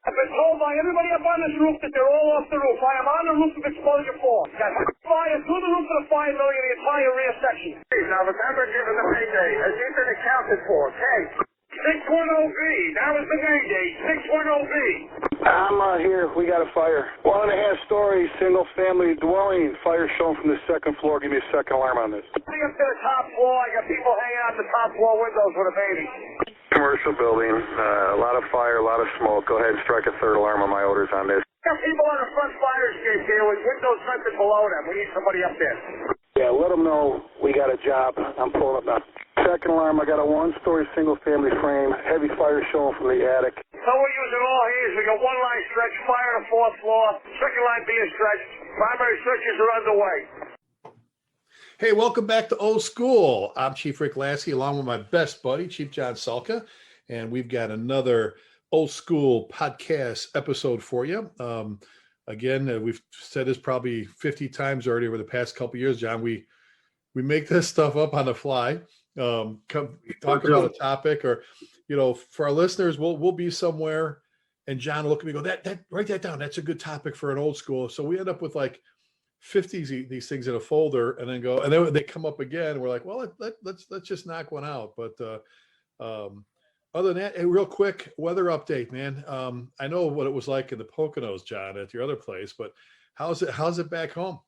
I've been told by everybody up on this roof that they're all off the roof. I am on the roof of exposure 4. Got fire through the roof of the fire building in the entire rear section. Now remember, given the payday, has he been accounted for? Okay. 610B. That was the mayday. 610B. I'm here. We got a fire. 1.5-story, single-family dwelling. Fire shown from the second floor. Give me a second alarm on this. Coming up to the top floor. I got people hanging out the top floor windows with a baby. Commercial building. A lot of fire, a lot of smoke. Go ahead and strike a third alarm on my orders on this. Got people on the front fire escape here with windows vented below them. We need somebody up there. Yeah, let them know we got a job. I'm pulling up now. Second alarm, I got a 1-story single-family frame. Heavy fire showing from the attic. So we're using all hands. We got one line stretch, fire on the 4th floor, second line being stretched. Primary searches are underway. Hey, welcome back to Old School. I'm Chief Rick Lasky, along with my best buddy, Chief John Salka, and we've got another Old School podcast episode for you. Again, we've said this probably 50 times already over the past couple of years, John. We make this stuff up on the fly. Talk about a topic, or for our listeners, we'll be somewhere, and John will look at me and go, that write that down. That's a good topic for an old school. So we end up with like 50 these things in a folder, and then they come up again. We're like, well, let's just knock one out. But other than that, real quick weather update, man. I know what it was like in the Poconos, John, at your other place, but how's it back home?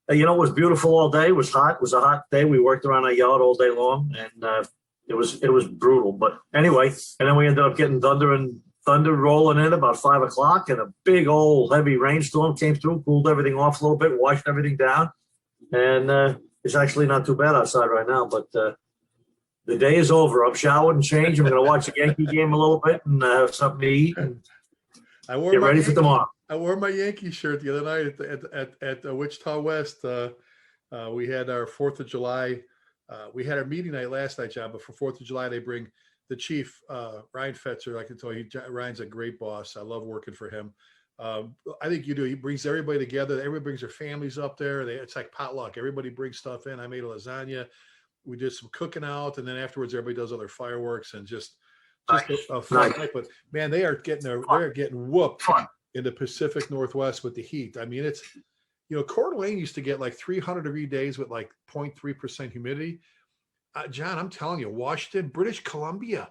It was beautiful all day. It was hot. It was a hot day. We worked around our yard all day long, and it was brutal. But anyway, and then we ended up getting thunder rolling in about 5 o'clock, and a big old heavy rainstorm came through, cooled everything off a little bit, washed everything down, and it's actually not too bad outside right now. But the day is over. I'm showered and changed. I'm going to watch the Yankee game a little bit and have something to eat and get ready for tomorrow. I wore my Yankee shirt the other night at Wichita West. We had our 4th of July. We had our meeting night last night, John, but for 4th of July, they bring the chief, Ryan Fetzer. I can tell you, Ryan's a great boss. I love working for him. I think you do. He brings everybody together. Everybody brings their families up there. It's like potluck. Everybody brings stuff in. I made a lasagna. We did some cooking out, and then afterwards, everybody does other fireworks and just a fun night. But man, they're getting whooped in the Pacific Northwest with the heat. I mean, it's, Coeur d'Alene used to get like 300-degree days with like 0.3% humidity. John, I'm telling you, Washington, British Columbia,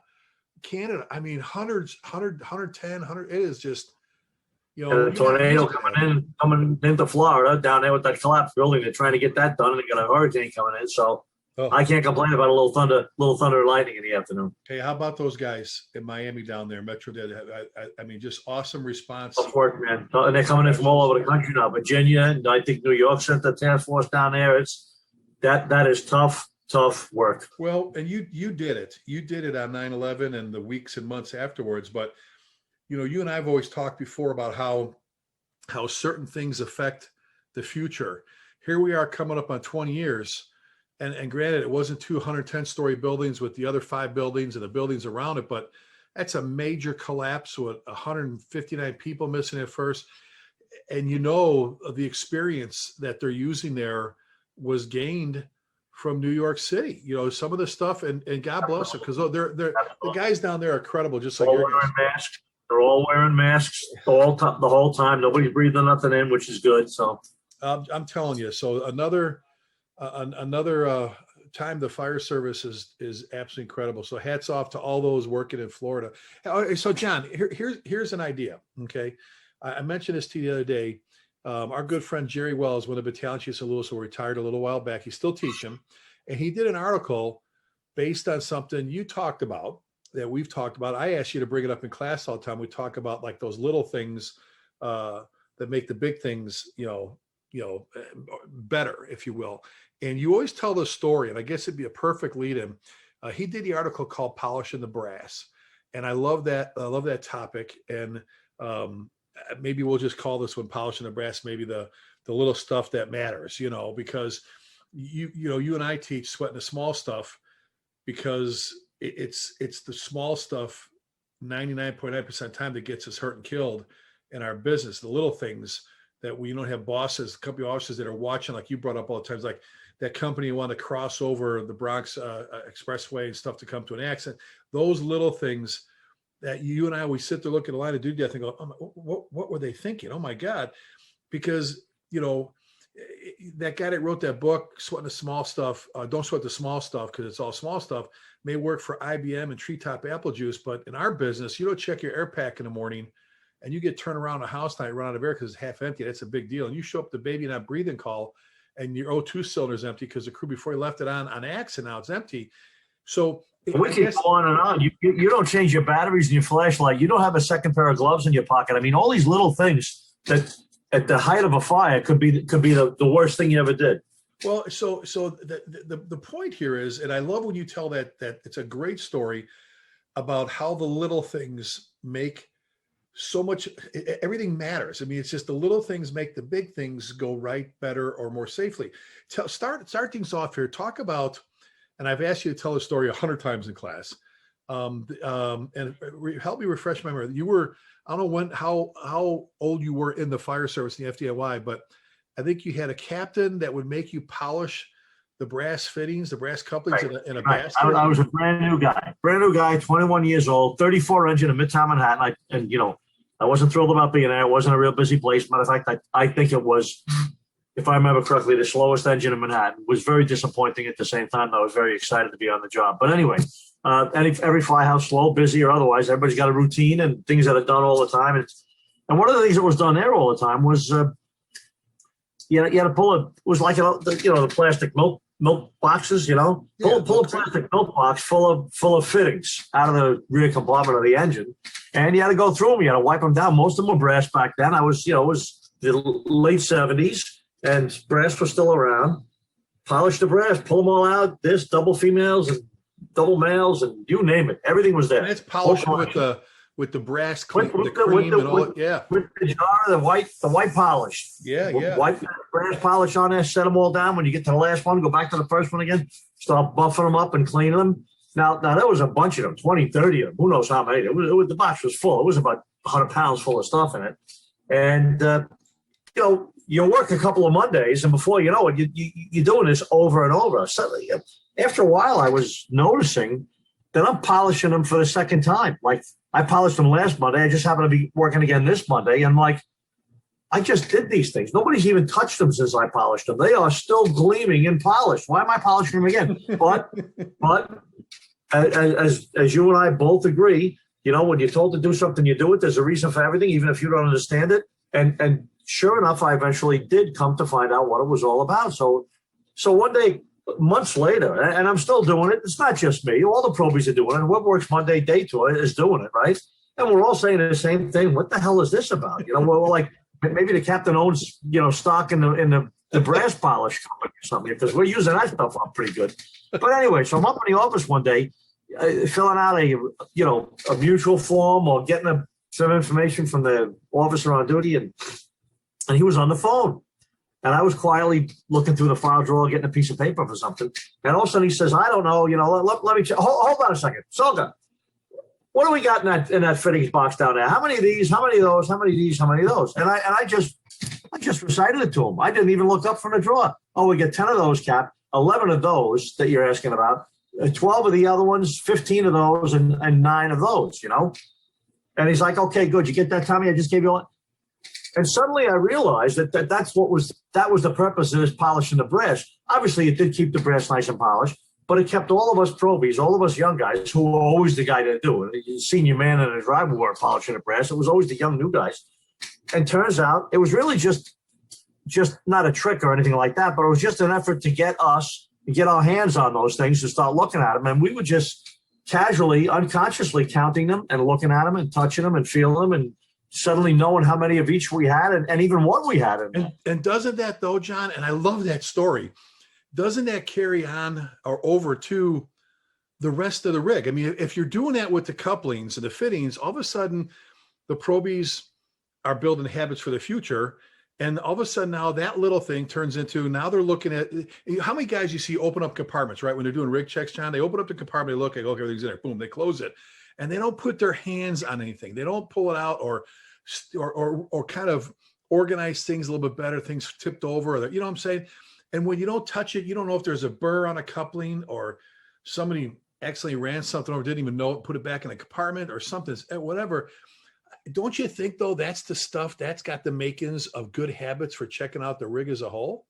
Canada, I mean, 110, 100, it is just, And a tornado coming into Florida down there with that collapsed building. They're trying to get that done, and they got a hurricane coming in. So I can't complain about a little thunder and lightning in the afternoon. Hey, how about those guys in Miami down there, Metro? I mean, just awesome response. Tough work, man. And they're coming in from all over the country now. Virginia, and I think New York sent the task force down there. That is tough work. Well, and you did it. You did it on 9/11 and the weeks and months afterwards. But you and I have always talked before about how certain things affect the future. Here we are coming up on 20 years. And granted, it wasn't 210-story buildings with the other 5 buildings and the buildings around it, but that's a major collapse with 159 people missing at first. And the experience that they're using there was gained from New York City. Some of the stuff, and God bless them, because the guys down there are credible, just like your guys. Masks. They're all wearing masks the whole time. Nobody's breathing nothing in, which is good. So I'm telling you. So another time the fire service is absolutely incredible. So hats off to all those working in Florida. So John, here's an idea. Okay. I mentioned this to you the other day. Our good friend Jerry Wells, one of the battalion chiefs of Louisville, retired a little while back. He's still teaching, and he did an article based on something you talked about that we've talked about. I asked you to bring it up in class all the time. We talk about like those little things that make the big things, better, if you will. And you always tell the story, and I guess it'd be a perfect lead-in. He did the article called "Polishing the Brass," and I love that. I love that topic. And maybe we'll just call this one "Polishing the Brass." Maybe the little stuff that matters, because you and I teach sweating the small stuff, because it's the small stuff 99.9% of the time that gets us hurt and killed in our business. The little things that we don't have bosses, company officers that are watching, like you brought up all the times, like that company want to cross over the Bronx expressway and stuff to come to an accident. Those little things that you and I always sit there looking at a line of dude death and go, oh, what were they thinking? Oh my God. Because, that guy that wrote that book, Sweating the Small Stuff, Don't Sweat the Small Stuff, because it's all small stuff, may work for IBM and Treetop Apple Juice. But in our business, you don't check your air pack in the morning and you get turned around a house night, run out of air because it's half empty. That's a big deal. And you show up the baby not breathing call and your O2 cylinder is empty because the crew before you left it on accident, now it's empty. So we can go on and on. You don't change your batteries in your flashlight. You don't have a second pair of gloves in your pocket. I mean, all these little things that at the height of a fire could be the worst thing you ever did. Well, so the point here is, and I love when you tell that it's a great story about how the little things make so much, everything matters. I mean, it's just the little things make the big things go right, better, or more safely. Start things off here. Talk about, and I've asked you to tell the story 100 times in class. And help me refresh my memory. You were, I don't know how old you were in the fire service in the FDIY, but I think you had a captain that would make you polish the brass fittings, the brass couplings in a basket. I was a brand new guy, 21 years old, 34 engine in Midtown Manhattan. I wasn't thrilled about being there. It wasn't a real busy place. Matter of fact, I think it was, if I remember correctly, the slowest engine in Manhattan. It was very disappointing at the same time. I was very excited to be on the job. But anyway, every fly house, slow, busy, or otherwise, everybody's got a routine and things that are done all the time. And one of the things that was done there all the time was, you had to pull it was like the plastic milk boxes, pull a plastic milk box full of fittings out of the rear compartment of the engine, and you had to go through them. You had to wipe them down. Most of them were brass back then. It was the late 70s, and brass was still around. Polish the brass, pull them all out. This double females and double males, and you name it, everything was there. And it's polished with the brass cream, with the jar, the white polish. White brass polish on there, set them all down. When you get to the last one, go back to the first one again, start buffing them up and cleaning them. Now there was a bunch of them, 20, 30 of them, who knows how many. The box was full. It was about 100 pounds full of stuff in it. And, you work a couple of Mondays, and before you know it, you're doing this over and over. So after a while, I was noticing that I'm polishing them for the second time. Like, I polished them last Monday. I just happen to be working again this Monday. And like, I just did these things. Nobody's even touched them since I polished them. They are still gleaming and polished. Why am I polishing them again? But as you and I both agree, when you're told to do something, you do it. There's a reason for everything, even if you don't understand it. And sure enough, I eventually did come to find out what it was all about. So one day, months later, and I'm still doing it. It's not just me. All the probies are doing it. And What Works Monday Day Tour is doing it, right? And we're all saying the same thing. What the hell is this about? We're like, maybe the captain owns, stock in the brass polish company or something, because we're using that stuff up pretty good. But anyway, so I'm up in the office one day, filling out a mutual form or getting some information from the officer on duty, and he was on the phone. And I was quietly looking through the file drawer, getting a piece of paper for something. And all of a sudden he says, I don't know, let me check. Hold on a second. Salka, what do we got in that fittings box down there? How many of these? How many of those? How many of these? How many of those? And I just recited it to him. I didn't even look up from the drawer. Oh, we get 10 of those, Cap, 11 of those that you're asking about, 12 of the other ones, 15 of those, and 9 of those, And he's like, okay, good. You get that, Tommy? I just gave you one. And suddenly I realized that was the purpose of this polishing the brass. Obviously, it did keep the brass nice and polished, but it kept all of us probies, all of us young guys, who were always the guy to do it. The senior man in the driver were polishing the brass. It was always the young new guys. And turns out it was really just not a trick or anything like that, but it was just an effort to get our hands on those things and start looking at them. And we were just casually, unconsciously counting them and looking at them and touching them and feeling them and suddenly knowing how many of each we had and even what we had in there. And doesn't that though, John, and I love that story, doesn't that carry on or over to the rest of the rig? I mean, if you're doing that with the couplings and the fittings, all of a sudden the probies are building habits for the future. And all of a sudden now that little thing turns into, now they're looking at, how many guys you see open up compartments, right? When they're doing rig checks, John, they open up the compartment, they look, okay, everything's in there, boom, they close it. And they don't put their hands on anything. They don't pull it out or kind of organize things a little bit better, things tipped over, or you know what I'm saying? And when you don't touch it, you don't know if there's a burr on a coupling or somebody accidentally ran something over, didn't even know it, put it back in a compartment or something, whatever. Don't you think, though, that's the stuff that's got the makings of good habits for checking out the rig as a whole?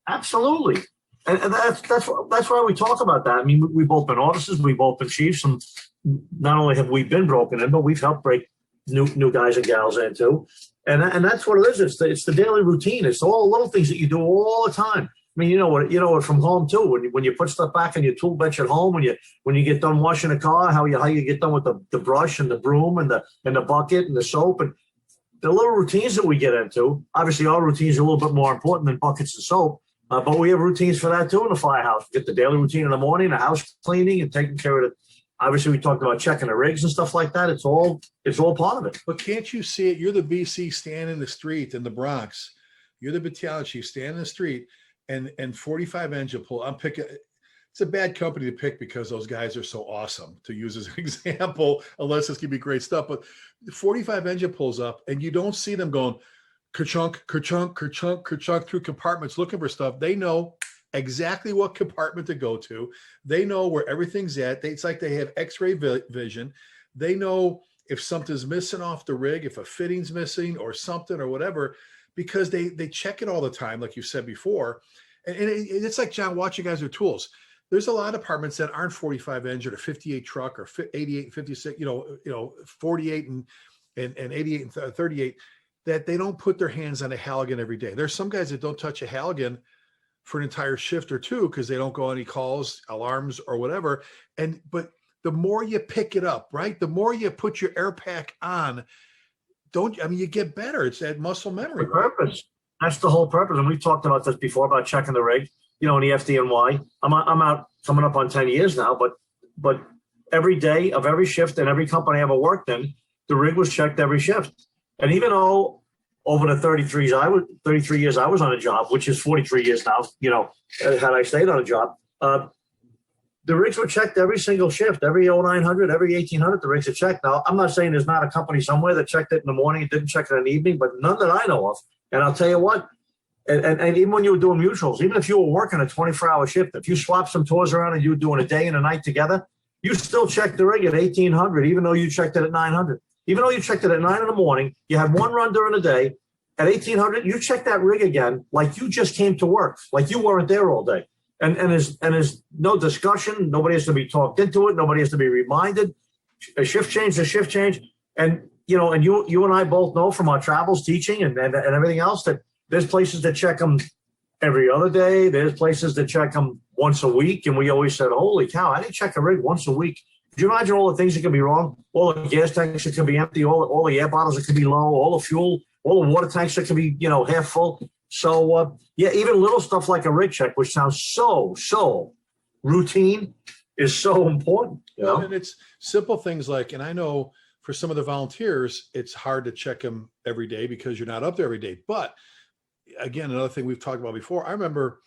Absolutely. And that's why we talk about that. I mean, we've both been officers, we've both been chiefs, and not only have we been broken in, but we've helped break new guys and gals in too. And that's what it is. It's the daily routine. It's all the little things that you do all the time. I mean, you know what from home too. When you put stuff back in your tool bench at home, when you get done washing a car, how you get done with the brush and the broom and the bucket and the soap and the little routines that we get into. Obviously, our routines are a little bit more important than buckets and soap. But we have routines for that too in the firehouse. We get the daily routine in the morning, the house cleaning and taking care of it. Obviously, we talked about checking the rigs and stuff like that. It's all part of it. But can't you see it? You're the BC standing in the street in the Bronx. You're the battalion chief standing in the street, and 45 engine pull. I'm picking. It's a bad company to pick because those guys are so awesome to use as an example, unless this could be great stuff. But 45 engine pulls up, and you don't see them going kerchunk, kerchunk, kerchunk, kerchunk through compartments looking for stuff. They know exactly what compartment to go to. They know where everything's at. It's like they have X-ray vision. They know if something's missing off the rig, if a fitting's missing or something or whatever, because they check it all the time, like you said before. And it's like, John, watching guys with tools. There's a lot of departments that aren't 45 engine or 58 truck or 88 and 56, 48 and 88 and 38, that they don't put their hands on a Halligan every day. There's some guys that don't touch a Halligan for an entire shift or two because they don't go on any calls, alarms, or whatever. But the more you pick it up, right? The more you put your air pack on, you get better. It's that muscle memory. The purpose. That's the whole purpose. And we've talked about this before about checking the rig, in the FDNY. I'm out coming up on 10 years now, but every day of every shift in every company I ever worked in, the rig was checked every shift. And even though over the 33 years I was on a job, which is 43 years now, had I stayed on a job, the rigs were checked every single shift, every 0900, every 1800, the rigs are checked. Now, I'm not saying there's not a company somewhere that checked it in the morning and didn't check it in the evening, but none that I know of. And I'll tell you what, and even when you were doing mutuals, even if you were working a 24-hour shift, if you swapped some tours around and you were doing a day and a night together, you still checked the rig at 1800, even though you checked it at 900. Even though you checked it at 9 in the morning, you had one run during the day. At 1800, you checked that rig again like you just came to work, like you weren't there all day. And there's no discussion. Nobody has to be talked into it. Nobody has to be reminded. A shift change, and you and I both know from our travels, teaching, and everything else that there's places that check them every other day. There's places that check them once a week, and we always said, "Holy cow! I didn't check a rig once a week." Could you imagine all the things that can be wrong? All the gas tanks that can be empty, all the air bottles that can be low, all the fuel, all the water tanks that can be half full. So even little stuff like a rig check, which sounds so routine, is so important. And it's simple things like, and I know for some of the volunteers, it's hard to check them every day because you're not up there every day. But again, another thing we've talked about before, I remember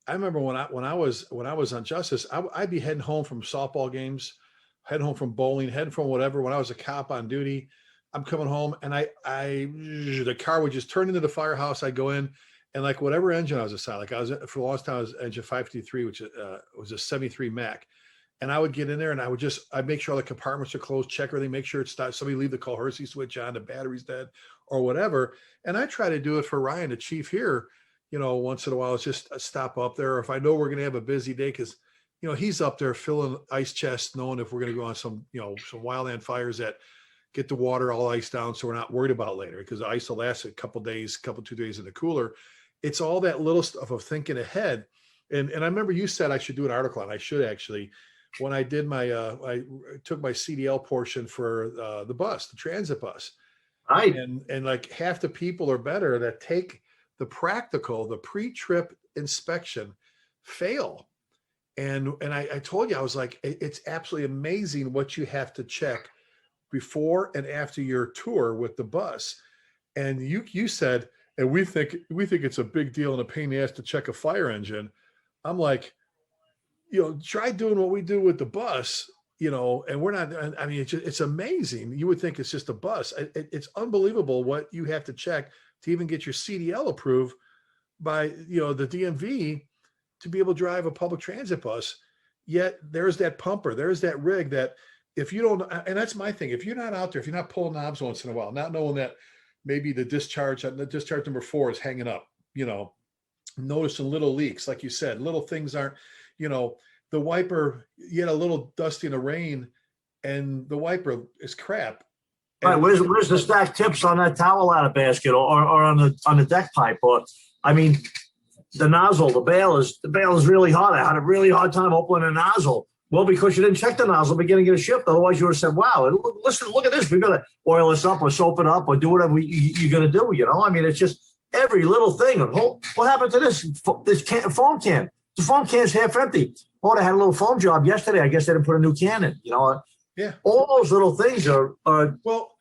when I was on Justice, I'd be heading home from softball games, heading home from bowling, heading from whatever. When I was a cop on duty, I'm coming home and the car would just turn into the firehouse. I'd go in and like whatever engine I was assigned, like I was for the longest time, I was engine 553, which was a 73 Mac. And I would get in there and I'd make sure all the compartments are closed, check everything, make sure it stops. Somebody leave the Cohersey switch on, the battery's dead or whatever. And I try to do it for Ryan, the chief here, once in a while. It's just a stop up there. Or if I know we're going to have a busy day, because he's up there filling ice chests, knowing if we're going to go on some wildland fires that get the water all iced down, so we're not worried about later, because the ice will last a couple 2 days in the cooler. It's all that little stuff of thinking ahead. And I remember you said I should do an article on. I should actually. When I did I took my CDL portion for the bus, the transit bus, right? And like half the people or better that take the practical, the pre-trip inspection, fail. And I told you, I was like, it's absolutely amazing what you have to check before and after your tour with the bus. And you said, and we think it's a big deal and a pain in the ass to check a fire engine. I'm like, try doing what we do with the bus, and we're not, I mean, it's amazing. You would think it's just a bus. It's unbelievable what you have to check to even get your CDL approved by, the DMV to be able to drive a public transit bus. yet there's that pumper, there's that rig that if you don't, and that's my thing, if you're not out there, if you're not pulling knobs once in a while, not knowing that maybe the discharge number 4 is hanging up, noticing little leaks, like you said, little things aren't, the wiper, you get a little dusty in the rain and the wiper is crap. Right, where's the stacked tips on that towel out of basket or on the deck pipe? Or I mean, the nozzle, the bail is really hot. I had a really hard time opening a nozzle. Well, because you didn't check the nozzle beginning of the shift. Otherwise, you would have said, "Wow, listen, look at this. We're gonna oil this up or soap it up or do whatever you're gonna do." I mean, it's just every little thing. What happened to this foam can? The foam can's half empty. Oh, they had a little foam job yesterday. I guess they didn't put a new can in. Yeah. All those little things are well.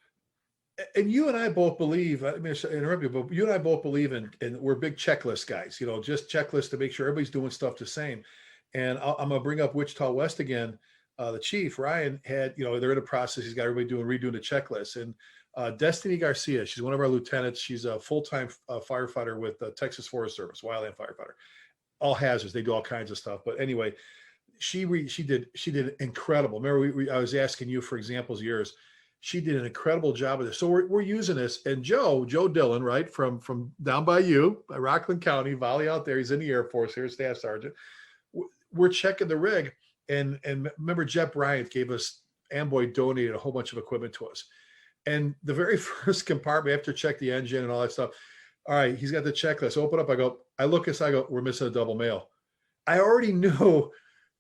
And you and I both believe, I mean, interrupt you, but you and I both believe in we're big checklist guys, just checklists to make sure everybody's doing stuff the same. And I'm going to bring up Wichita West again. The chief, Ryan, had, they're in a process. He's got everybody redoing the checklist. And Destiny Garcia, she's one of our lieutenants. She's a full-time firefighter with the Texas Forest Service, wildland firefighter. All hazards. They do all kinds of stuff. But anyway, she did incredible. Remember, I was asking you for examples of yours. She did an incredible job of this. So we're using this. And Joe Dillon, right, from down by you, by Rockland County, volley out there. He's in the Air Force here, staff sergeant. We're checking the rig. And remember, Jeff Bryant gave us, Amboy donated a whole bunch of equipment to us. And the very first compartment, after check the engine and all that stuff, all right, he's got the checklist. Open up. I look inside, I go, we're missing a double male. I already knew,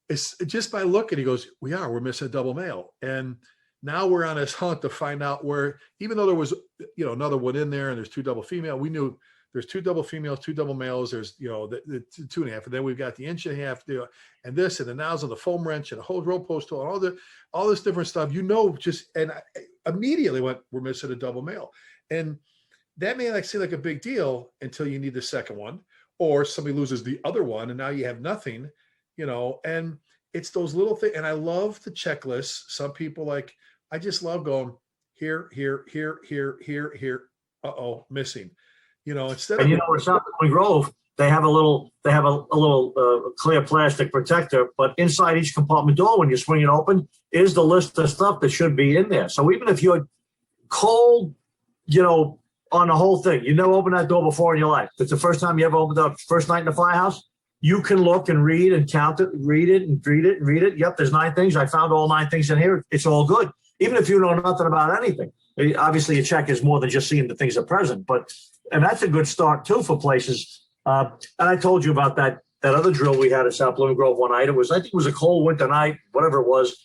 it's just by looking, he goes, we're missing a double male. And now we're on this hunt to find out where, even though there was, another one in there and there's 2 double female, we knew there's 2 double females, 2 double males. There's, the 2.5, and then we've got the 1.5, and this, and the nozzle, the foam wrench, and the whole rope post tool, and all this different stuff, and I immediately went, we're missing a double male. And that may seem like a big deal until you need the second one, or somebody loses the other one, and now you have nothing, and it's those little things. And I love the checklists. Some people I just love going here. Missing. Instead of in South Grove, they have a little clear plastic protector, but inside each compartment door, when you swing it open, is the list of stuff that should be in there. So even if you're cold, on the whole thing, you never opened that door before in your life. It's the first time you ever opened up, first night in the firehouse. You can look and read and count it, read it. Yep, there's 9 things. I found all 9 things in here. It's all good. Even if you know nothing about anything. Obviously, a check is more than just seeing the things that are present. And that's a good start, too, for places. And I told you about that other drill we had at South Blooming Grove one night. I think it was a cold winter night, whatever it was.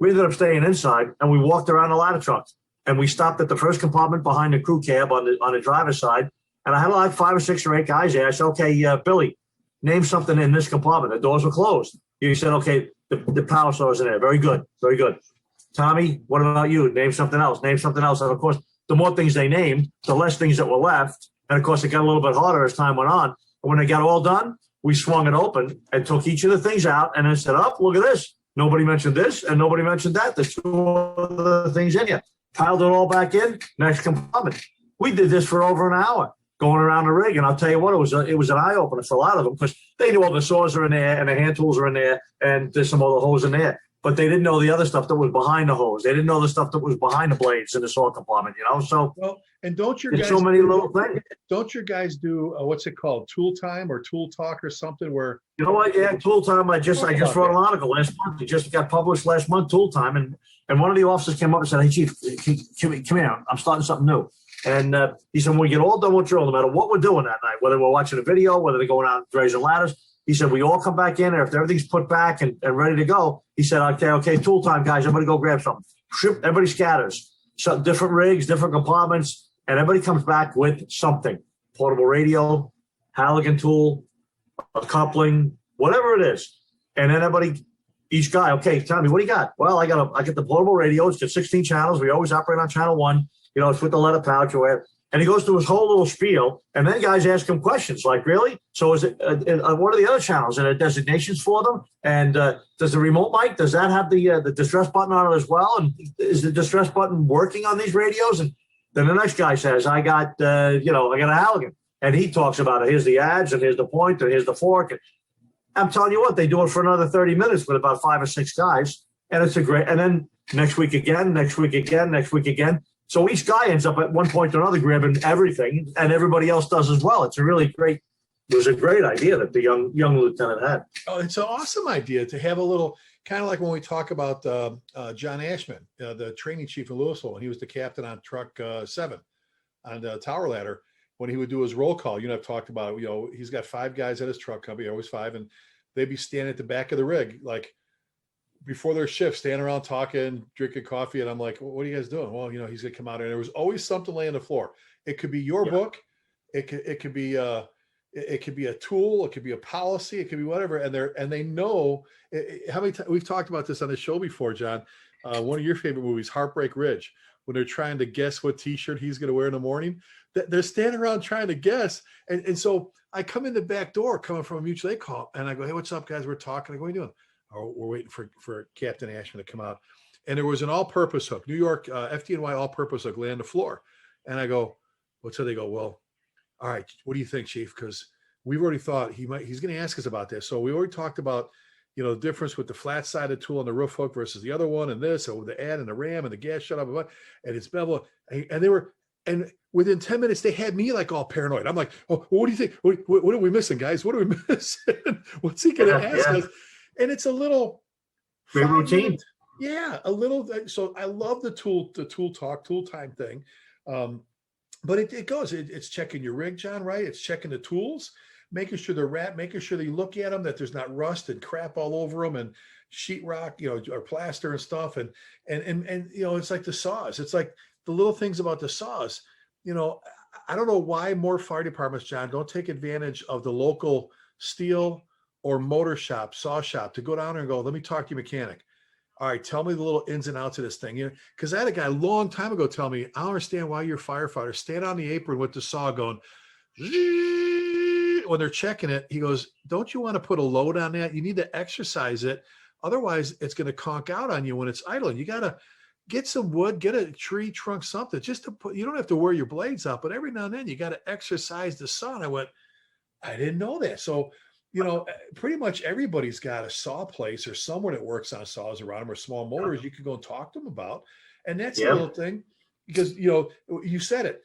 We ended up staying inside, and we walked around the ladder truck. And we stopped at the first compartment behind the crew cab on the driver's side. And I had 5 or 6 or 8 guys there. I said, okay, Billy, name something in this compartment. The doors were closed. He said, okay, the power source in there. Very good. Very good. Tommy, what about you? Name something else. Name something else. And, of course, the more things they named, the less things that were left. And, of course, it got a little bit harder as time went on. And when they got all done, we swung it open and took each of the things out and then said, look at this. Nobody mentioned this and nobody mentioned that. There's 2 other things in here. Piled it all back in, next compartment. We did this for over an hour, going around the rig. And I'll tell you what, it was an eye-opener for a lot of them because they knew all the saws are in there and the hand tools are in there and there's some other hose in there. But they didn't know the other stuff that was behind the hose. They didn't know the stuff that was behind the blades in the saw compartment, So, and don't your guys so many little things. Don't your guys do what's it called, tool time or tool talk or something? Where you know what? Yeah, tool time. I just wrote an article last month. It just got published last month. Tool time, and one of the officers came up and said, "Hey, Chief, come here. I'm starting something new." And he said, "When we get all done with drill, no matter what we're doing that night, whether we're watching a video, whether they're going out raising ladders." He said, we all come back in, and if everything's put back and ready to go, he said, okay, tool time, guys. I'm going to go grab something. Everybody scatters. So different rigs, different compartments, and everybody comes back with something. Portable radio, Halligan tool, a coupling, whatever it is. And then each guy, okay, tell me, what do you got? Well, I got the portable radio. It's got 16 channels. We always operate on channel 1. It's with the letter pouch or whatever. And he goes through his whole little spiel, and then guys ask him questions like, really? So is it what are the other channels? Are there designations for them? And does the remote mic, does that have the distress button on it as well? And is the distress button working on these radios? And then the next guy says, I got a Halligan. And he talks about it. Here's the adze, and here's the point, and here's the fork. I'm telling you what, they do it for another 30 minutes with about 5 or 6 guys. And it's a great, and then next week again, next week again, next week again. So each guy ends up at one point or another grabbing everything, and everybody else does as well. It's a really great, it was a great idea that the young lieutenant had. Oh, it's an awesome idea to have a little, kind of like when we talk about John Ashman, the training chief in Louisville, and he was the captain on truck 7 on the tower ladder. When he would do his roll call, I've talked about it, he's got 5 guys at his truck company, always 5, and they'd be standing at the back of the rig, like before their shift, standing around talking, drinking coffee. And I'm like, what are you guys doing? Well, he's going to come out, and there was always something laying on the floor. It could be your book. It could be a tool. It could be a policy. It could be whatever. And they know how many times we've talked about this on the show before, John. One of your favorite movies, Heartbreak Ridge, when they're trying to guess what T-shirt he's going to wear in the morning. They're standing around trying to guess. And so I come in the back door coming from a mutual aid call, and I go, hey, what's up, guys? We're talking. I go, what are you doing? Oh, we're waiting for Captain Ashman to come out. And there was an all-purpose hook, New York FDNY all-purpose hook laying on the floor. And I go, what's up? They go, well, all right, what do you think, Chief? Because we've already thought he's going to ask us about this. So we already talked about, the difference with the flat-sided tool on the roof hook versus the other one, and this, or the ad and the ram and the gas shut up, and it's bevel. And within 10 minutes, they had me like all paranoid. I'm like, oh, what do you think? What are we missing, guys? What are we missing? What's he going to ask us? And it's a little great routine. Yeah, a little. So I love the tool talk, tool time thing. But it goes. It's checking your rig, John, right? It's checking the tools, making sure they're wrapped, making sure that you look at them, that there's not rust and crap all over them, and sheetrock, or plaster and stuff. And it's like the saws. It's like the little things about the saws. I don't know why more fire departments, John, don't take advantage of the local steel or motor shop, saw shop, to go down there and go, let me talk to your mechanic. All right, tell me the little ins and outs of this thing. Because I had a guy a long time ago tell me, I don't understand why you're a firefighter. Stand on the apron with the saw going, when they're checking it. He goes, don't you want to put a load on that? You need to exercise it. Otherwise, it's going to conk out on you when it's idling. You got to get some wood, get a tree trunk, something, just to put, you don't have to wear your blades out, but every now and then you got to exercise the saw. And I went, I didn't know that. So, pretty much everybody's got a saw place or someone that works on saws around them, or small motors you can go and talk to them about. And that's a little thing, because, you said it.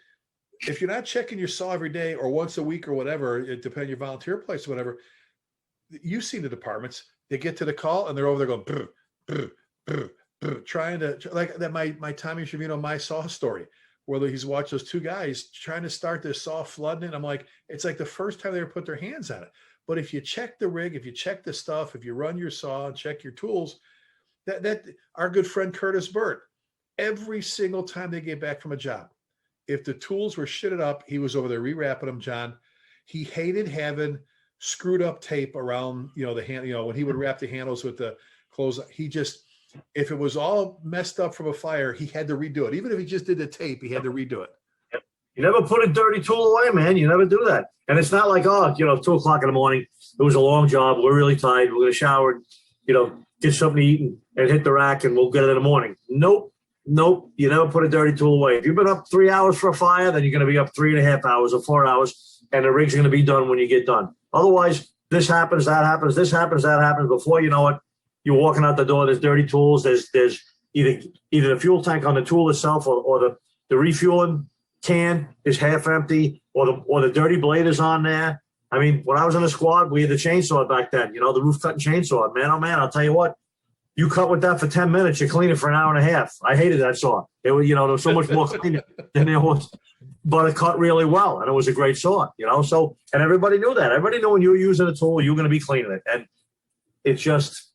If you're not checking your saw every day or once a week or whatever, it depends on your volunteer place or whatever, you've seen the departments, they get to the call and they're over there going, brr, brr, brr, brr, trying to, like that, my Tommy Shavino, my saw story, whether he's watched those 2 guys trying to start this saw flooding it. I'm like, it's like the first time they ever put their hands on it. But if you check the rig, if you check the stuff, if you run your saw and check your tools, that our good friend Curtis Burt, every single time they get back from a job, if the tools were shitted up, he was over there rewrapping them, John. He hated having screwed up tape around, the hand, when he would wrap the handles with the clothes. If it was all messed up from a fire, he had to redo it. Even if he just did the tape, he had to redo it. You never put a dirty tool away, man. You never do that. And it's not like, 2:00 in the morning, it was a long job, we're really tired, we're going to shower, get something to eat and hit the rack, and we'll get it in the morning. Nope. You never put a dirty tool away. If you've been up 3 hours for a fire, then you're going to be up 3.5 hours or 4 hours, and the rig's going to be done when you get done. Otherwise, this happens, that happens, this happens, that happens. Before you know it, you're walking out the door, there's dirty tools, there's either the fuel tank on the tool itself or the refueling can is half empty, or the dirty blade is on there. I mean, when I was in the squad, we had the chainsaw back then, the roof cutting chainsaw. Man, oh man, I'll tell you what, you cut with that for 10 minutes, you clean it for an hour and a half. I hated that saw. It was, there was so much more cleaning than there was, but it cut really well, and it was a great saw, So, and everybody knew that. Everybody knew when you were using a tool, you were going to be cleaning it, and it's just,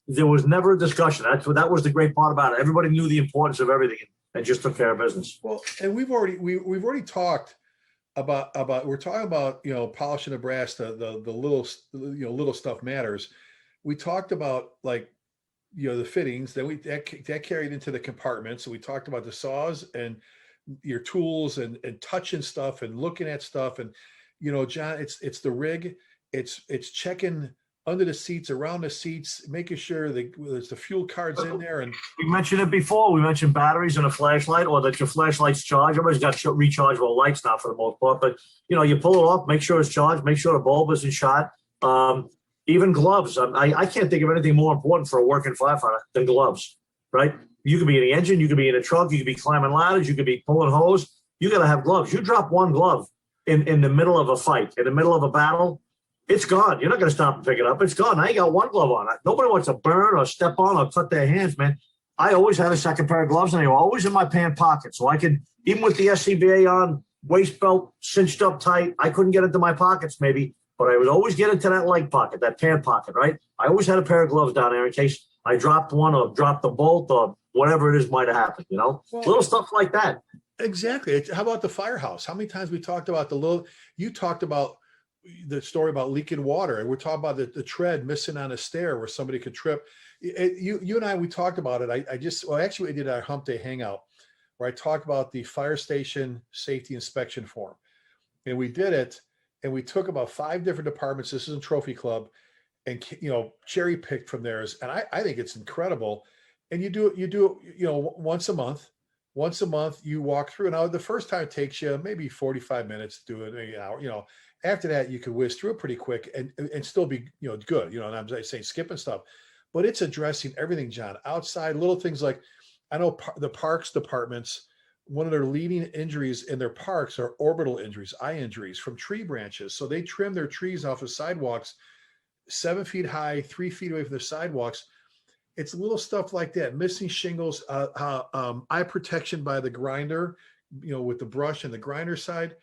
there was never a discussion. That was the great part about it. Everybody knew the importance of everything and just took care of business. Well, and we've already talked about we're talking about polishing the brass, the little little stuff matters. We talked about the fittings, then that carried into the compartments. So we talked about the saws and your tools and touching stuff and looking at stuff, and John, it's the rig, it's checking under the seats, around the seats, making sure there's the fuel cards in there. And we mentioned it before. We mentioned batteries and a flashlight, or that your flashlight's charged. Everybody's got rechargeable lights now for the most part. But, you pull it off, make sure it's charged, make sure the bulb isn't shot. even gloves. I can't think of anything more important for a working firefighter than gloves, right? You could be in the engine, you could be in a truck, you could be climbing ladders, you could be pulling hose. You got to have gloves. You drop one glove in the middle of a fight, in the middle of a battle, it's gone. You're not going to stop and pick it up. It's gone. Now you got one glove on. Nobody wants to burn or step on or cut their hands, man. I always had a second pair of gloves, and they were always in my pant pocket. So I could, even with the SCBA on, waist belt cinched up tight, I couldn't get into my pockets maybe, but I would always get into that leg pocket, that pant pocket, right? I always had a pair of gloves down there in case I dropped one or dropped the bolt or whatever it is might have happened, you know? Well, little stuff like that. Exactly. How about the firehouse? How many times we talked about you talked about the story about leaking water, and we're talking about the tread missing on a stair where somebody could trip. You and I, we talked about it. Actually, we did our hump day hangout where I talked about the fire station safety inspection form, and we did it, and we took about 5 different departments. This is a trophy club, and cherry picked from theirs. And I think it's incredible. And you do it, once a month. Once a month, you walk through. Now, the first time it takes you maybe 45 minutes to do it, maybe an hour. After that, you can whiz through it pretty quick and still be, good. And I'm saying skipping stuff, but it's addressing everything, John. Outside, little things like, I know the parks departments, one of their leading injuries in their parks are orbital injuries, eye injuries from tree branches. So they trim their trees off of sidewalks 7 feet high, 3 feet away from the sidewalks. It's little stuff like that, missing shingles, eye protection by the grinder, with the brush and the grinder side.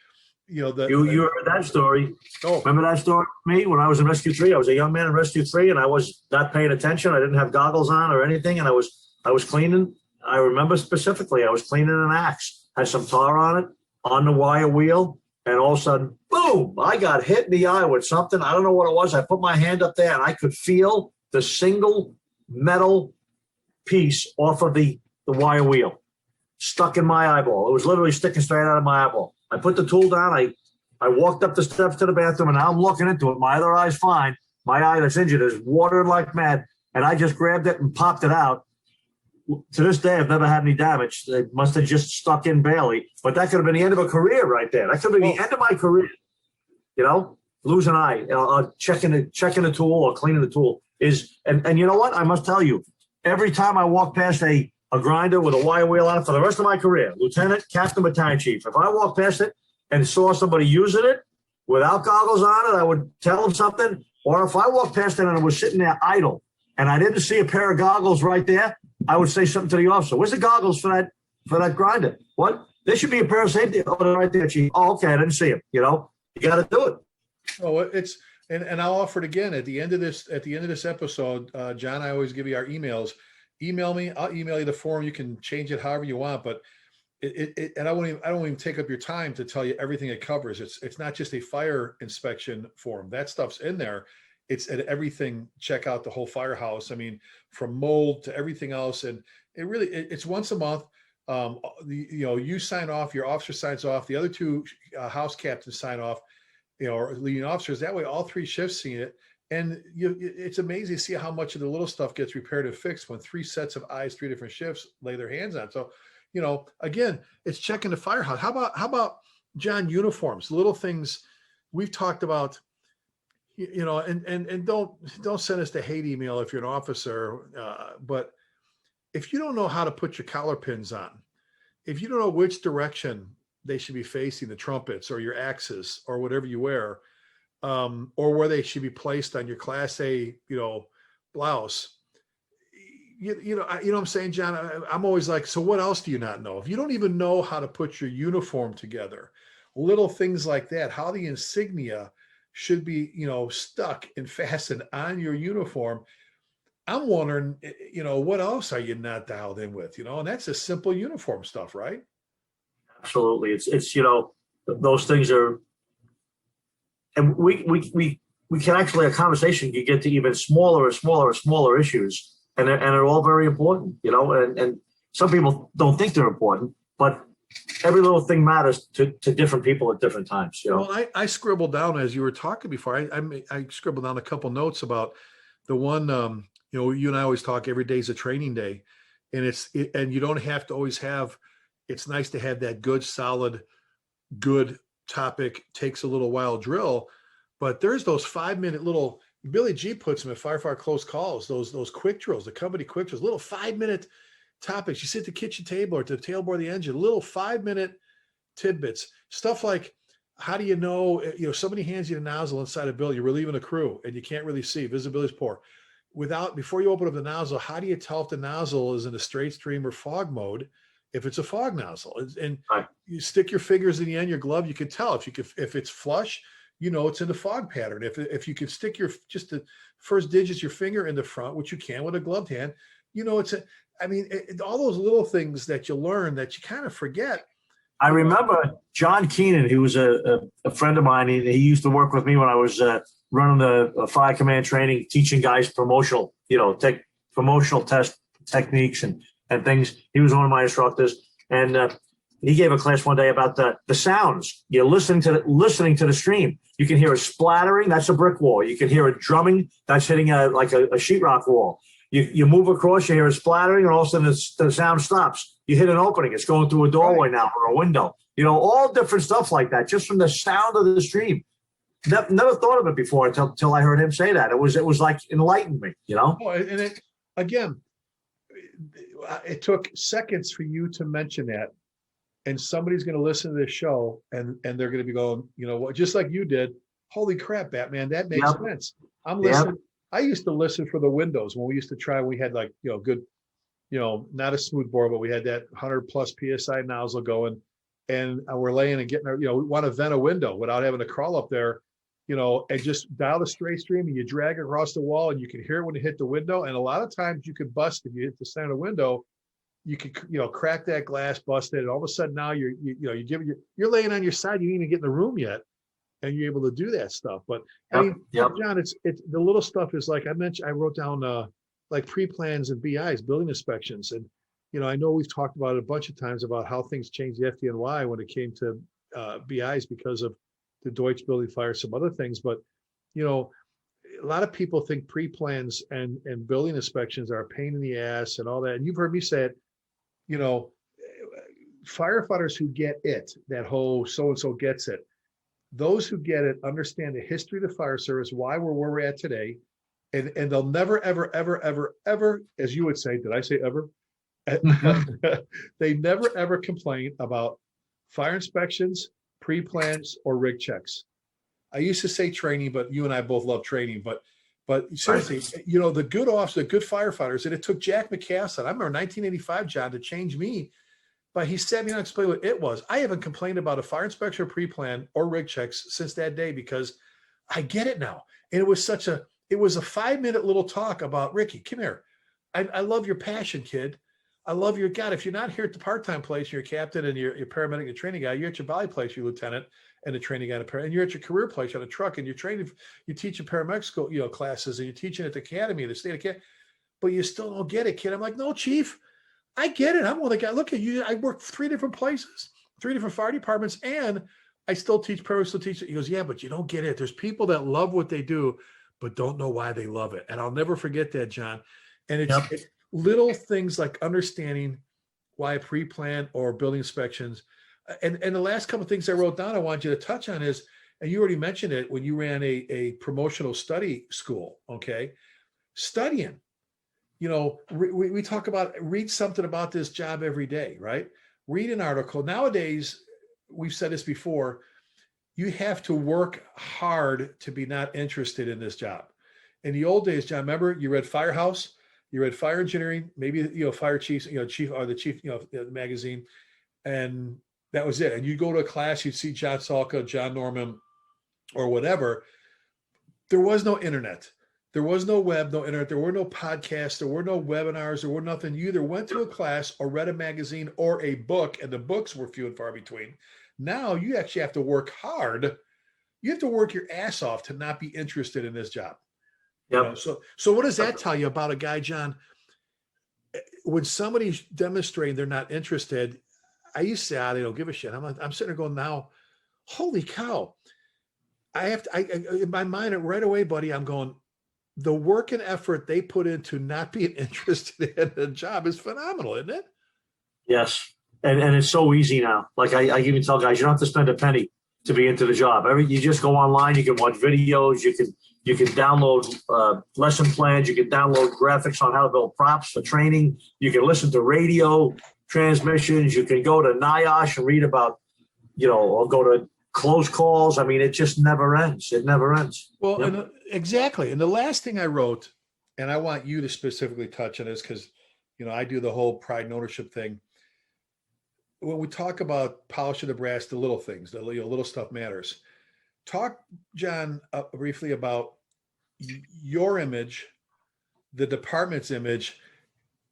You heard that story. Oh, remember that story with me when I was in Rescue 3? I was a young man in Rescue 3, and I was not paying attention. I didn't have goggles on or anything, and I was cleaning. I remember specifically, I was cleaning an axe, had some tar on it, on the wire wheel, and all of a sudden, boom! I got hit in the eye with something. I don't know what it was. I put my hand up there, and I could feel the single metal piece off of the wire wheel stuck in my eyeball. It was literally sticking straight out of my eyeball. I put the tool down. I walked up the steps to the bathroom, and now I'm looking into it. My other eye's fine. My eye that's injured is watering like mad, and I just grabbed it and popped it out. To this day, I've never had any damage. It must have just stuck in barely, but that could have been the end of a career right there. That could have been the end of my career. Lose an eye, checking the tool or cleaning the tool is, and you know what? I must tell you, every time I walk past a grinder with a wire wheel on it for the rest of my career, lieutenant, captain, battalion chief, if I walk past it and saw somebody using it without goggles on it, I would tell them something. Or if I walked past it and it was sitting there idle and I didn't see a pair of goggles right there, I would say something to the officer. Where's the goggles for that grinder? What? There should be a pair of safety. Oh, they're right there, chief. Oh, okay, I didn't see them. You got to do it. Oh, it's and I'll offer it again at the end of this episode, John. I always give you our emails. Email me. I'll email you the form. You can change it however you want, but and I don't even take up your time to tell you everything it covers. It's not just a fire inspection form. That stuff's in there. It's at everything. Check out the whole firehouse. I mean, from mold to everything else, and it's once a month. You sign off. Your officer signs off. The other 2 house captains sign off. Or leading officers. That way, all 3 shifts see it, and it's amazing to see how much of the little stuff gets repaired and fixed when 3 sets of eyes, 3 different shifts lay their hands on. So, again, it's checking the firehouse. How about John, uniforms, little things we've talked about. And don't send us the hate email if you're an officer, but if you don't know how to put your collar pins on, if you don't know which direction they should be facing, the trumpets or your axes or whatever you wear, or where they should be placed on your Class A, blouse. You know what I'm saying, John? I'm always like, so what else do you not know? If you don't even know how to put your uniform together, little things like that, how the insignia should be, stuck and fastened on your uniform. I'm wondering, what else are you not dialed in with, and that's just simple uniform stuff, right? Absolutely. It's those things are, and we can actually, a conversation can get to even smaller issues, and they're all very important, and some people don't think they're important, but every little thing matters to different people at different times. Well, I scribbled down as you were talking before. I scribbled down a couple notes about the one. You and I always talk. Every day is a training day, and and you don't have to always have. It's nice to have that good, solid, good topic, takes a little while drill, but there's those 5-minute little Billy G puts them at Firefighter Close Calls, those quick drills, the company quick drills, little 5-minute topics. You sit at the kitchen table or at the tailboard of the engine, little 5-minute tidbits, stuff like, how do you know, somebody hands you a nozzle inside a bill, you're relieving a crew and you can't really see, visibility is poor. Before you open up the nozzle, how do you tell if the nozzle is in a straight stream or fog mode? If it's a fog nozzle, and you stick your fingers in the end, your glove, you can tell if it's flush, it's in the fog pattern. If you can stick just the first digits, your finger in the front, which you can with a gloved hand, all those little things that you learn that you kind of forget. I remember John Keenan, who was a friend of mine. He used to work with me when I was running the fire command training, teaching guys promotional test techniques and things. He was one of my instructors, and he gave a class one day about the sounds. You're listening to the stream. You can hear a splattering. That's a brick wall. You can hear a drumming. That's hitting a sheetrock wall. You move across, you hear a splattering, and all of a sudden the sound stops. You hit an opening. It's going through a doorway now or a window. All different stuff like that, just from the sound of the stream. Never thought of it before until I heard him say that. It was like enlightened me, Oh, and it took seconds for you to mention that, and somebody's going to listen to this show and they're going to be going, just like you did. Holy crap, Batman, that makes sense. I'm listening. Yep. I used to listen for the windows when we used to try. We had good, not a smooth bore, but we had that 100+ PSI nozzle going, and we're laying and getting we want to vent a window without having to crawl up there, and just dial the straight stream, and you drag it across the wall, and you can hear it when it hit the window. And a lot of times you could bust if you hit the center of the window. You could crack that glass, bust it, and all of a sudden now you're laying on your side. You didn't even get in the room yet, and you're able to do that stuff. But John, it's the little stuff is like I mentioned. I wrote down like pre-plans and BIs, building inspections, and I know we've talked about it a bunch of times about how things changed the FDNY when it came to BIs because of the Deutsch building fire, some other things. But a lot of people think pre-plans and building inspections are a pain in the ass and all that. And you've heard me say it. Firefighters who get it, that whole so-and-so gets it, those who get it understand the history of the fire service, why we're where we're at today, and they'll never, ever, ever, ever, ever, as you would say, did I say ever? They never, ever complain about fire inspections, pre-plans, or rig checks. I used to say training, but you and I both love training. But seriously, the good officers, the good firefighters, and it took Jack McCassin, I remember 1985, John, to change me. But he sat me down and explained what it was. I haven't complained about a fire inspection, pre-plan, or rig checks since that day because I get it now. And it was a 5-minute little talk about, Ricky, come here. I love your passion, kid. I love your God. If you're not here at the part-time place, you're a captain and you're paramedic and training guy, you're at your valley place, you're lieutenant and a training guy, and you're at your career place on a truck and you're training, you teach in paramedic school, classes, and you're teaching at the academy, the state academy, but you still don't get it, kid. I'm like, no, Chief, I get it. I'm one of the guys. Look at you. I work 3 different places, 3 different fire departments, and I still teach paramedic, still teach it. He goes, yeah, but you don't get it. There's people that love what they do, but don't know why they love it. And I'll never forget that, John. And it's little things like understanding why a pre-plan or building inspections. And the last couple of things I wrote down I want you to touch on is, and you already mentioned it when you ran a promotional study school, okay? Studying. We talk about, read something about this job every day, right? Read an article. Nowadays, we've said this before, you have to work hard to be not interested in this job. In the old days, John, remember you read Firehouse, you read Fire Engineering, maybe Fire Chiefs, Chief or the Chief, the magazine, and that was it. And you'd go to a class, you'd see John Salka, John Norman, or whatever. There was no internet. There was no web, no internet. There were no podcasts. There were no webinars. There were nothing. You either went to a class or read a magazine or a book, and the books were few and far between. Now you actually have to work hard. You have to work your ass off to not be interested in this job. Yep. So what does that tell you about a guy, John? When somebody's demonstrating they're not interested, I used to say, they don't give a shit. I'm sitting there going, now, holy cow. In my mind right away, buddy, I'm going, the work and effort they put into not being interested in the job is phenomenal, isn't it? Yes. And it's so easy now. Like I even tell guys, you don't have to spend a penny. to be into the job. You just go online, you can watch videos, you can download lesson plans, you can download graphics on how to build props for training, you can listen to radio transmissions, you can go to NIOSH and read about, or go to close calls. I mean, it just never ends. It never ends. Well, and, exactly. And the last thing I wrote, and I want you to specifically touch on this because, I do the whole pride and ownership thing. When we talk about polishing the brass, the little things, the little stuff matters. Talk, John, briefly about your image, the department's image,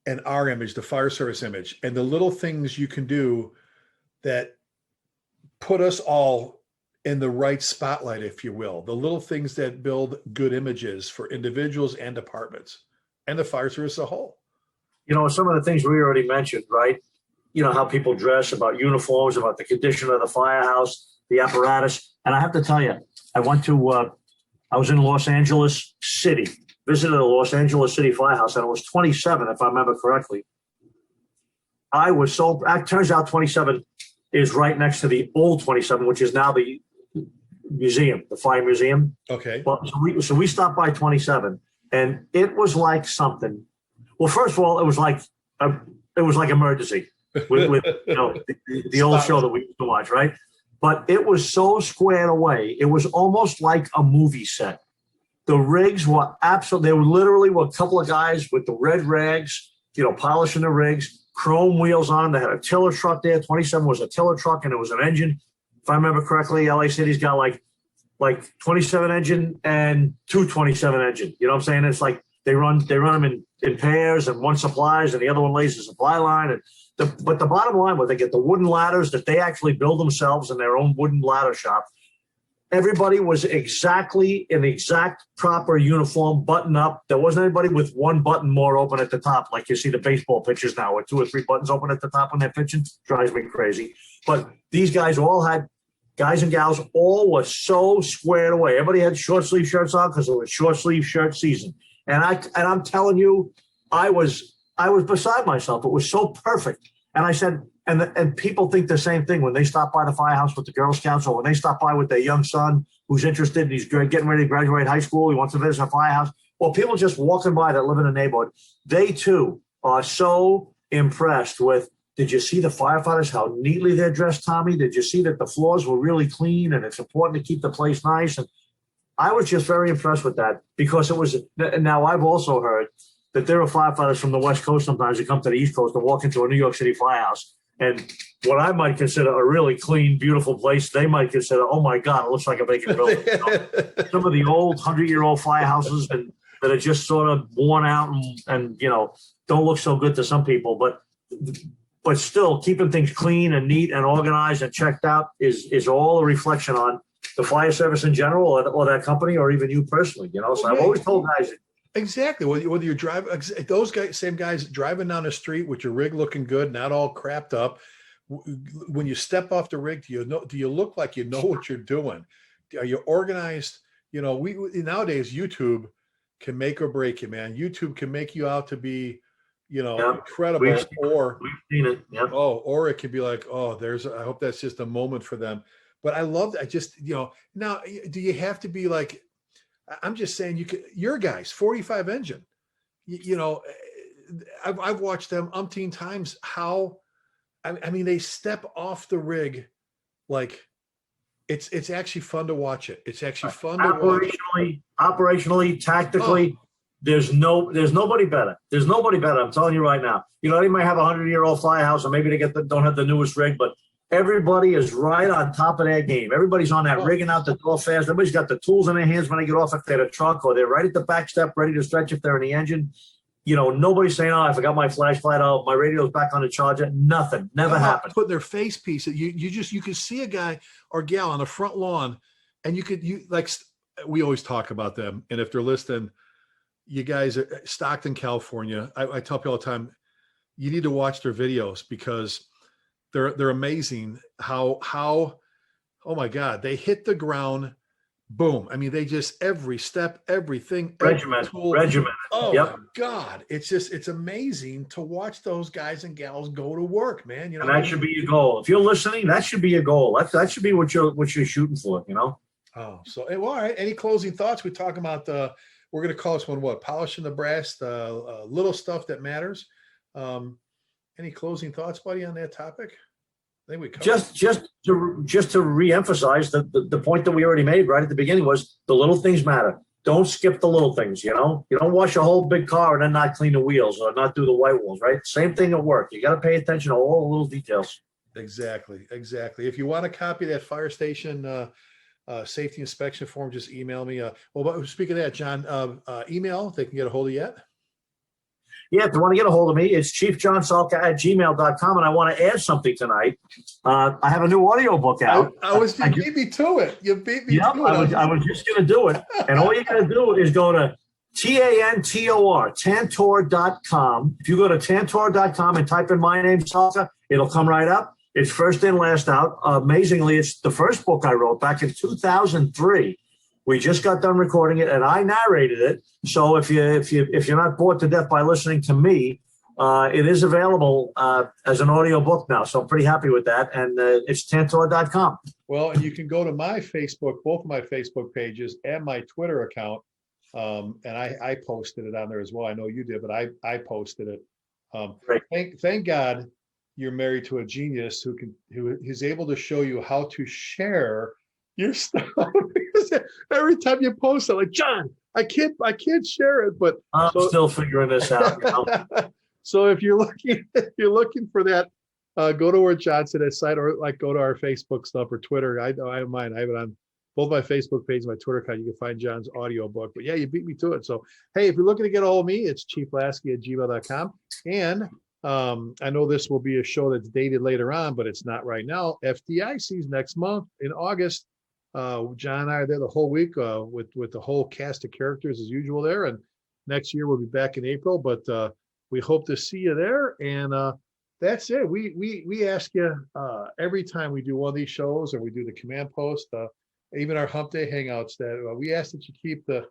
and our image, the fire service image, and the little things you can do that put us all in the right spotlight, if you will. The little things that build good images for individuals and departments and the fire service as a whole. Some of the things we already mentioned, right? How people dress, about uniforms, about the condition of the firehouse, the apparatus. And I have to tell you, I was in Los Angeles City, visited the Los Angeles City Firehouse, and it was 27, if I remember correctly. It turns out 27 is right next to the old 27, which is now the museum, the fire museum. Okay. Well, so we stopped by 27, and it was like something. Well, first of all, it was like Emergency. with the old show that we used to watch, right? But it was so squared away. It was almost like a movie set. The rigs were absolutely, they literally were a couple of guys with the red rags, polishing the rigs, chrome wheels on. They had a tiller truck there. 27 was a tiller truck, and it was an engine. If I remember correctly, LA City's got like 27 engine and 227 engine. You know what I'm saying? It's like they run them in pairs, and one supplies and the other one lays the supply line. And but the bottom line was they get the wooden ladders that they actually build themselves in their own wooden ladder shop. Everybody was exactly in the exact proper uniform, button up. There wasn't anybody with one button more open at the top, like you see the baseball pitchers now with 2 or 3 buttons open at the top when they're pitching. Drives me crazy. But these guys all had, guys and gals, all were so squared away. Everybody had short sleeve shirts on because it was short sleeve shirt season. And I'm telling you, I was beside myself. It was so perfect. And I said, and people think the same thing when they stop by the firehouse with the Girl Scouts, or when they stop by with their young son who's interested and he's getting ready to graduate high school. He wants to visit a firehouse. Or people just walking by that live in a neighborhood. They too are so impressed with, did you see the firefighters, how neatly they're dressed, Tommy? Did you see that the floors were really clean and it's important to keep the place nice? And I was just very impressed with that because it was, now I've also heard that there are firefighters from the West Coast sometimes that come to the East Coast and walk into a New York City firehouse. And what I might consider a really clean, beautiful place, they might consider, oh my God, it looks like a vacant building. Some of the old 100-year-old firehouses that are just sort of worn out and don't look so good to some people. But still, keeping things clean and neat and organized and checked out is all a reflection on the fire service in general, or that company, or even you personally. So I've always told guys. Exactly. Whether you're driving, those same guys driving down the street with your rig looking good, not all crapped up. When you step off the rig, do you look like you know what you're doing? Are you organized? We nowadays YouTube can make or break you, man. YouTube can make you out to be, incredible, we've seen it. Yep. Or it could be like, I hope that's just a moment for them. But I love that. I just, now, do you have to be like, I'm just saying, your guys, 45 engine, I've watched them umpteen times. How, I mean, they step off the rig. Like it's actually fun to watch it. It's actually fun to watch. Operationally, tactically, there's nobody better. There's nobody better. I'm telling you right now, they might have a 100-year-old firehouse, or maybe they don't have the newest rig, but everybody is right on top of their game. Everybody's on that rigging out the door fast. Everybody's got the tools in their hands when they get off if they're in a truck, or they're right at the back step ready to stretch if they're in the engine. Nobody's saying, I forgot my flashlight. Oh, my radio's back on the charger. Nothing. Never happened. Put their face piece. You could see a guy or gal on the front lawn, and we always talk about them. And if they're listening, you guys are Stockton, California. I tell people all the time, you need to watch their videos because they're amazing how, oh my God, they hit the ground boom. I mean, they just every step, everything, every tool. Regimented. Oh Yep. my God. It's amazing to watch those guys and gals go to work, man. You know, And that should be your goal. If you're listening, that should be your goal. That should be what you're shooting for, you know? Oh, so well, all right. Any closing thoughts? We talk about we're going to call this one what? Polishing the brass, the little stuff that matters. Any closing thoughts, buddy, on that topic? I think we covered. Just to reemphasize the point that we already made right at the beginning was the little things matter. Don't skip the little things, you know? You don't wash a whole big car and then not clean the wheels or not do the white walls, right? Same thing at work. You got to pay attention to all the little details. Exactly. If you want a copy of that fire station safety inspection form, just email me. Well, speaking of that, John, email, they can get a hold of you yet? Yeah, if you want to get a hold of me, it's chiefjohnsalka@gmail.com. And I want to add something tonight. I have a new audio book out. You beat me to it. You beat me to it. I was just going to do it. And all you got to do is go to Tantor.com. If you go to Tantor.com and type in my name, Salka, it'll come right up. It's first in, last out. Amazingly, it's the first book I wrote back in 2003. We just got done recording it, and I narrated it. So if you're not bored to death by listening to me, it is available as an audio book now. So I'm pretty happy with that, and it's Tantor.com. Well, and you can go to my Facebook, both of my Facebook pages, and my Twitter account, and I posted it on there as well. I know you did, but I posted it. Thank God you're married to a genius who is able to show you how to share your stuff. Every time you post it, like, John, I can't share it, but I'm still figuring this out. You know? So if you're looking for that, go to where John said his site, or like go to our Facebook stuff or Twitter. I don't mind. I have it on both my Facebook page and my Twitter account. You can find John's audio book. But yeah, you beat me to it. So hey, if you're looking to get a hold of me, it's chieflasky@gmail.com. And I know this will be a show that's dated later on, but it's not right now. FDIC's next month in August. John and I are there the whole week with the whole cast of characters as usual there. And next year we'll be back in April, but we hope to see you there. And that's it. We ask you every time we do one of these shows or we do the command post, even our hump day hangouts, that we ask that you keep the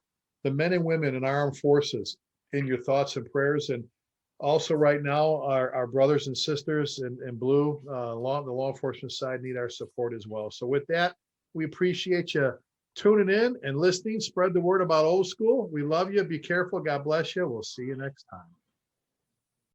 men and women in our armed forces in your thoughts and prayers. And also right now, our brothers and sisters in blue, the law enforcement side, need our support as well. So with that, we appreciate you tuning in and listening. Spread the word about Old School. We love you. Be careful. God bless you. We'll see you next time.